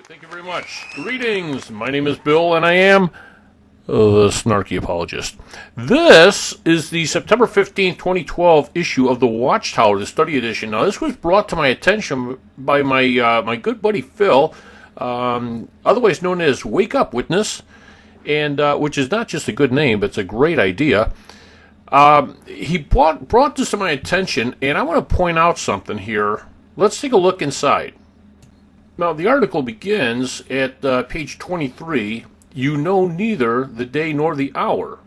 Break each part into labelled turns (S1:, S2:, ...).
S1: Thank you very much. Greetings. My name is Bill, and I am the Snarky Apologist. This is the September 15th, 2012 issue of the Watchtower, the study edition. Now, this was brought to my attention by my good buddy Phil, otherwise known as Wake Up Witness, and which is not just a good name, but it's a great idea. He brought this to my attention, and I want to point out something here. Let's take a look inside. Now, the article begins at page 23, "You know neither the day nor the hour."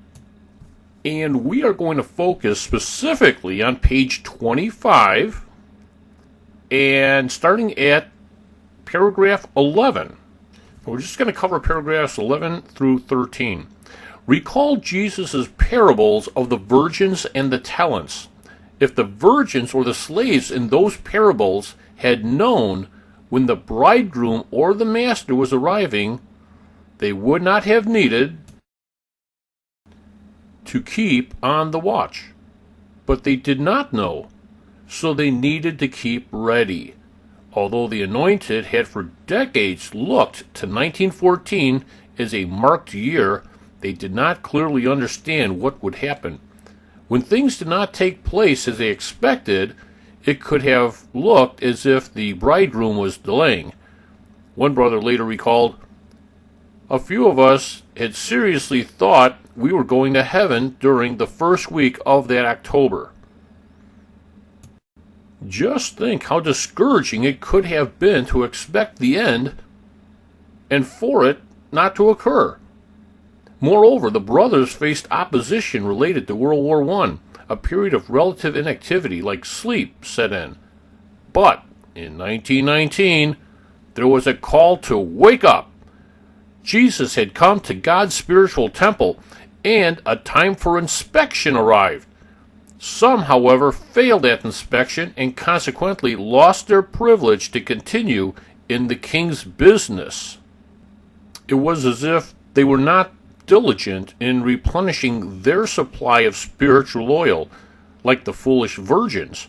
S1: And we are going to focus specifically on page 25, and starting at paragraph 11. We're just going to cover paragraphs 11 through 13. Recall Jesus' parables of the virgins and the talents. If the virgins or the slaves in those parables had known when the bridegroom or the master was arriving, they would not have needed to keep on the watch. But they did not know, so they needed to keep ready. Although the anointed had for decades looked to 1914 as a marked year, they did not clearly understand what would happen. When things did not take place as they expected, it could have looked as if the bridegroom was delaying. One brother later recalled, "A few of us had seriously thought we were going to heaven during the first week of that October." Just think how discouraging it could have been to expect the end and for it not to occur. Moreover, the brothers faced opposition related to World War I. A period of relative inactivity like sleep set in. But in 1919, there was a call to wake up. Jesus had come to God's spiritual temple, and a time for inspection arrived. Some, however, failed at inspection and consequently lost their privilege to continue in the king's business. It was as if they were not diligent in replenishing their supply of spiritual oil, like the foolish virgins.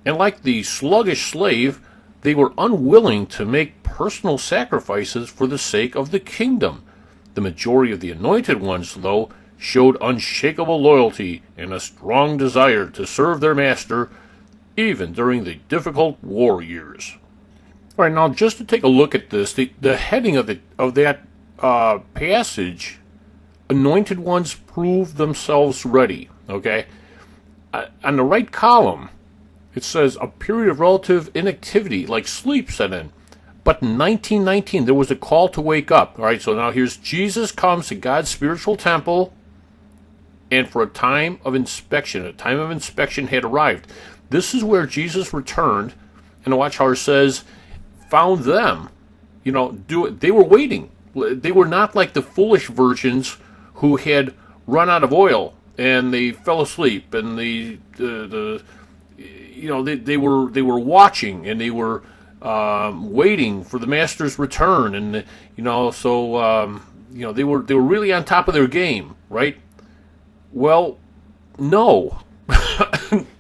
S1: And like the sluggish slave, they were unwilling to make personal sacrifices for the sake of the kingdom. The majority of the anointed ones, though, showed unshakable loyalty and a strong desire to serve their master, even during the difficult war years. All right, now just to take a look at this, the heading of that passage, "Anointed ones prove themselves ready," okay? On the right column, it says a period of relative inactivity, like sleep set in. But in 1919, there was a call to wake up. All right, so now here's Jesus comes to God's spiritual temple, and for a time of inspection had arrived. This is where Jesus returned, and the Watchtower says, found them. They were waiting. They were not like the foolish virgins who had run out of oil and they fell asleep, and they were watching, and they were waiting for the master's return, and they were really on top of their game, right? Well, no.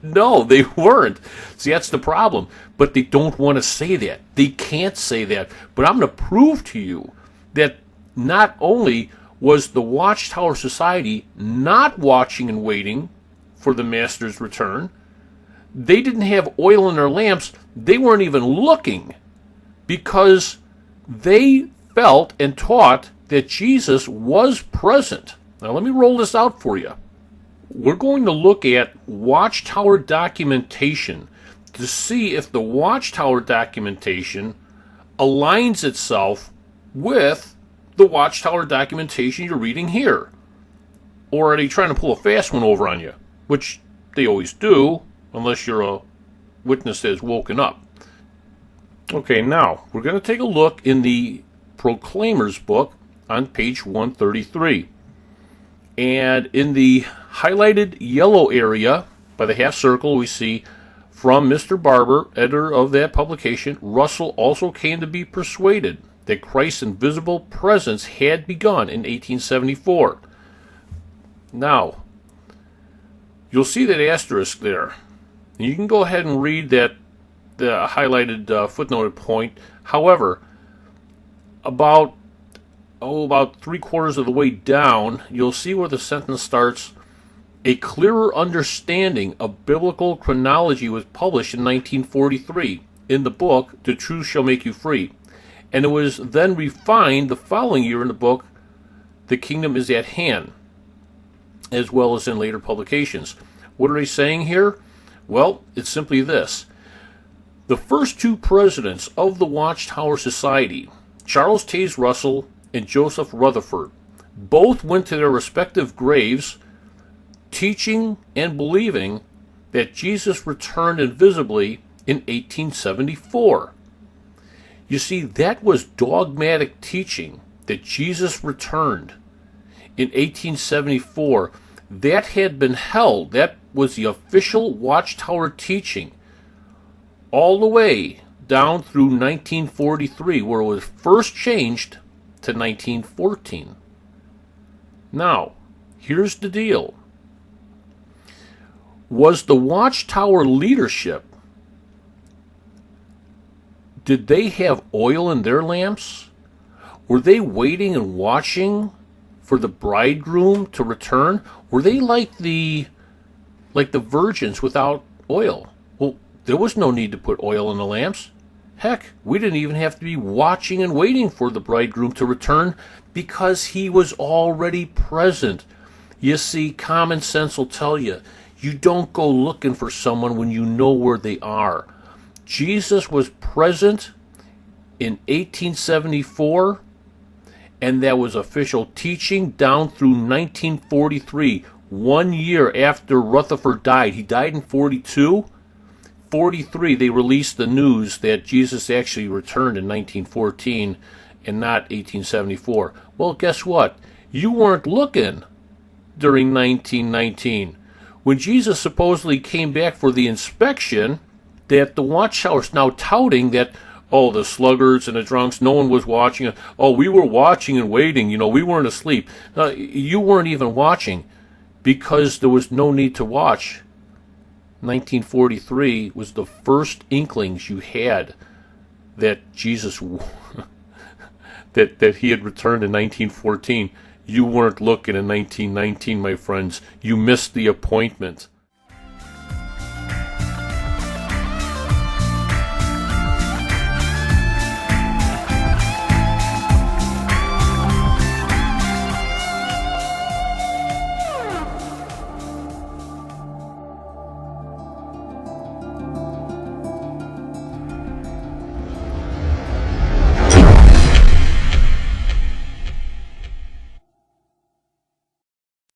S1: No, they weren't. See, that's the problem. But they don't want to say that. They can't say that. But I'm going to prove to you that not only was the Watchtower Society not watching and waiting for the master's return, they didn't have oil in their lamps. They weren't even looking, because they felt and taught that Jesus was present. Now let me roll this out for you. We're going to look at Watchtower documentation to see if the Watchtower documentation aligns itself with the Watchtower documentation you're reading here. Or are they trying to pull a fast one over on you? Which they always do, unless you're a witness that has woken up. Okay, now we're going to take a look in the Proclaimer's book on page 133. And in the highlighted yellow area by the half circle, we see, from Mr. Barber, editor of that publication, Russell also came to be persuaded that Christ's invisible presence had begun in 1874. Now, you'll see that asterisk there. You can go ahead and read that the highlighted footnoted point. However, about about 3/4 of the way down, you'll see where the sentence starts. A clearer understanding of biblical chronology was published in 1943 in the book, The Truth Shall Make You Free. And it was then refined the following year in the book, The Kingdom is at Hand, as well as in later publications. What are they saying here? Well, it's simply this. The first two presidents of the Watchtower Society, Charles Taze Russell and Joseph Rutherford, both went to their respective graves teaching and believing that Jesus returned invisibly in 1874. You see, that was dogmatic teaching, that Jesus returned in 1874. That had been held. That was the official Watchtower teaching all the way down through 1943, where it was first changed to 1914. Now, here's the deal. Was the Watchtower leadership, did they have oil in their lamps? Were they waiting and watching for the bridegroom to return? Were they like the virgins without oil? Well, there was no need to put oil in the lamps. Heck, we didn't even have to be watching and waiting for the bridegroom to return because he was already present. You see, common sense will tell you, you don't go looking for someone when you know where they are. Jesus was present in 1874, and that was official teaching down through 1943, 1 year after Rutherford died. He died in 42. 43, they released the news that Jesus actually returned in 1914 and not 1874. Well, guess what? You weren't looking during 1919. When Jesus supposedly came back for the inspection, that the Watchtowers now touting that, oh, the sluggards and the drunks, no one was watching. Oh, we were watching and waiting. We weren't asleep. You weren't even watching because there was no need to watch. 1943 was the first inklings you had that Jesus, that he had returned in 1914. You weren't looking in 1919, my friends. You missed the appointment.